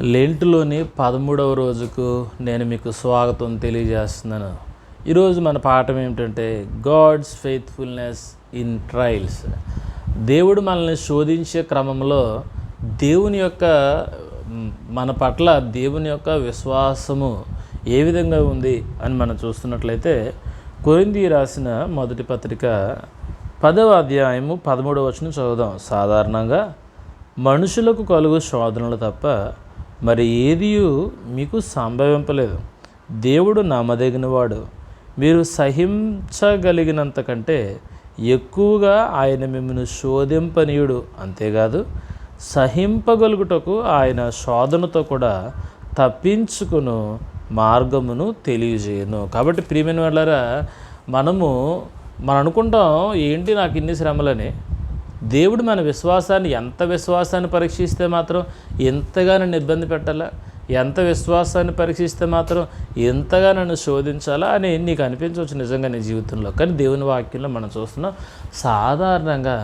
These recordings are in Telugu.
లెంటులోని 13వ రోజుకు నేను మీకు స్వాగతం తెలియజేస్తున్నాను. ఈరోజు మన పాఠం ఏమిటంటే గాడ్స్ ఫెయిత్ఫుల్నెస్ ఇన్ ట్రయల్స్. దేవుడు మనల్ని శోధించే క్రమంలో దేవుని యొక్క మన పట్ల దేవుని యొక్క విశ్వాసము ఏ విధంగా ఉంది అని మనం చూస్తున్నట్లయితే కొరింథీ రాసిన మొదటి పత్రిక 10వ అధ్యాయము 13వ వచనం చదువుదాం. సాధారణంగా మనుషులకు కలుగు శోధనలు తప్ప మరి ఏదియూ మీకు సంభవింపలేదు. దేవుడు నమ్మదగినవాడు. మీరు సహించగలిగినంత కంటే ఎక్కువగా ఆయన మిమ్మల్ని శోధింపనీయుడు. అంతేకాదు సహింపగలుగుటకు ఆయన శోధనతో కూడా తప్పించుకును మార్గమును తెలియజేయను. కాబట్టి ప్రియమైన వాళ్ళారా, మనం అనుకుంటాం ఏంటి నాకు ఇన్ని శ్రమలని. దేవుడు మన ఎంత విశ్వాసాన్ని పరీక్షిస్తే మాత్రం ఎంతగా నన్ను ఇబ్బంది పెట్టాలా, ఎంత విశ్వాసాన్ని పరీక్షిస్తే మాత్రం ఎంతగా నన్ను శోధించాలా అని నీకు అనిపించవచ్చు నిజంగా నీ జీవితంలో. కానీ దేవుని వాక్యంలో మనం చూస్తున్నాం, సాధారణంగా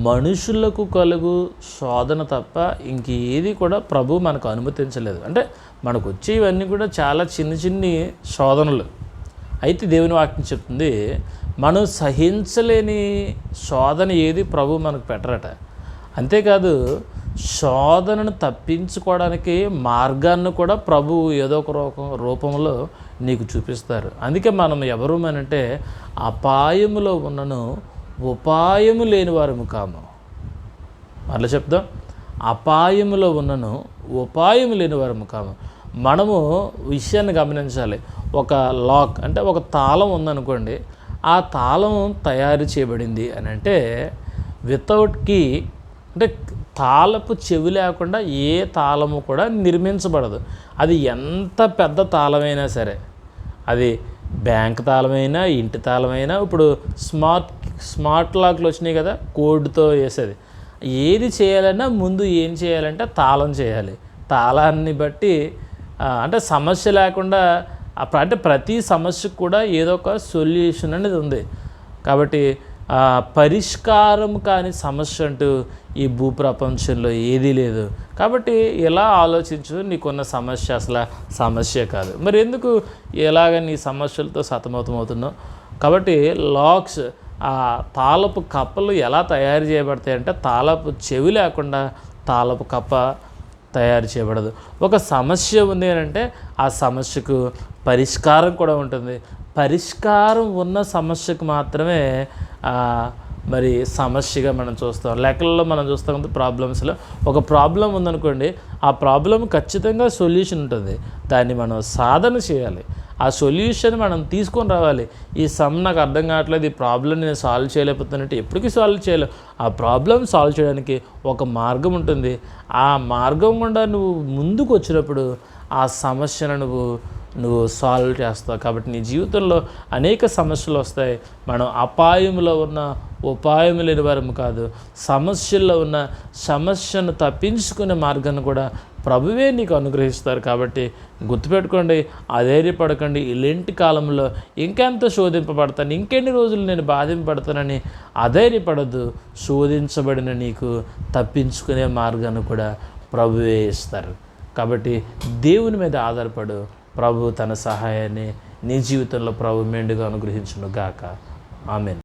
మనుషులకు కలుగు శోధన తప్ప ఇంకేది కూడా ప్రభు మనకు అనుమతించలేదు. అంటే మనకు వచ్చేవన్నీ కూడా చాలా చిన్ని శోధనలు. అయితే దేవుని వాక్యం చెప్తుంది, మనం సహించలేని శోధన ఏది ప్రభు మనకు పెట్టరట. అంతేకాదు శోధనను తప్పించుకోవడానికి మార్గాన్ని కూడా ప్రభు ఏదో ఒక రూపంలో నీకు చూపిస్తారు. అందుకే మనం ఎవరు అనంటే అపాయములో ఉన్నను ఉపాయము లేని వారము కాము. అట్లా చెప్దాం, అపాయములో ఉన్నను ఉపాయము లేని వారము కాము. మనము విషయాన్ని గమనించాలి. ఒక లాక్ అంటే ఒక తాళం ఉందనుకోండి, ఆ తాళం తయారు చేయబడింది అని అంటే వితౌట్ కీ, అంటే తాళపు చెవి లేకుండా ఏ తాళము కూడా నిర్మించబడదు. అది ఎంత పెద్ద తాళమైనా సరే, అది బ్యాంక్ తాళమైనా ఇంటి తాళమైనా, ఇప్పుడు స్మార్ట్ లాక్లు వచ్చినాయి కదా కోడ్తో వేసేది. ఏది చేయాలన్నా ముందు ఏం చేయాలంటే తాళం చేయాలి. తాళాన్ని బట్టి అంటే సమస్య లేకుండా, అంటే ప్రతి సమస్యకు కూడా ఏదో ఒక సొల్యూషన్ అనేది ఉంది. కాబట్టి పరిష్కారం కాని సమస్య అంటూ ఈ భూప్రపంచంలో ఏదీ లేదు. కాబట్టి ఎలా ఆలోచించు, నీకున్న సమస్య అసలు సమస్య కాదు. మరి ఎందుకు ఎలాగ నీ సమస్యలతో సతమతమవుతున్నావు? కాబట్టి లాక్స్, ఆ తాళపు కప్పలు ఎలా తయారు చేయబడతాయంటే తాళపు చెవి లేకుండా తాళపు కప్ప తయారు చేయబడదు. ఒక సమస్య ఉంది అని అంటే ఆ సమస్యకు పరిష్కారం కూడా ఉంటుంది. పరిష్కారం ఉన్న సమస్యకు మాత్రమే మరి సమస్యగా మనం చూస్తాం. లెక్కలలో మనం చూస్తాం కదా, ప్రాబ్లమ్స్లో ఒక ప్రాబ్లం ఉందనుకోండి, ఆ ప్రాబ్లం ఖచ్చితంగా సొల్యూషన్ ఉంటుంది. దాన్ని మనం సాధన చేయాలి, ఆ సొల్యూషన్ మనం తీసుకొని రావాలి. ఈ సమ్ నాకు అర్థం కావట్లేదు, ఈ ప్రాబ్లం నేను సాల్వ్ చేయలేకపోతున్నట్టు ఎప్పటికీ సాల్వ్ చేయలేవు. ఆ ప్రాబ్లం సాల్వ్ చేయడానికి ఒక మార్గం ఉంటుంది. ఆ మార్గం గుండా నువ్వు ముందుకు వచ్చినప్పుడు ఆ సమస్యను నువ్వు సాల్వ్ చేస్తావు. కాబట్టి నీ జీవితంలో అనేక సమస్యలు వస్తాయి. మనం అపాయంలో ఉన్న ఉపాయం లేని వారము కాదు. సమస్యల్లో ఉన్న సమస్యను తప్పించుకునే మార్గాన్ని కూడా ప్రభువే నీకు అనుగ్రహిస్తారు. కాబట్టి గుర్తుపెట్టుకోండి, అధైర్యపడకండి. ఇలాంటి కాలంలో ఇంకెంత శోధింపబడతాను, ఇంకెన్ని రోజులు నేను బాధింపబడతానని అధైర్యపడద్దు. శోధించబడిన నీకు తప్పించుకునే మార్గాన్ని కూడా ప్రభువే ఇస్తారు. కాబట్టి దేవుని మీద ఆధారపడు. ప్రభు తన సహాయాన్ని నీ జీవితంలో ప్రభు మెండుగా అనుగ్రహించును గాక. ఆమేన్.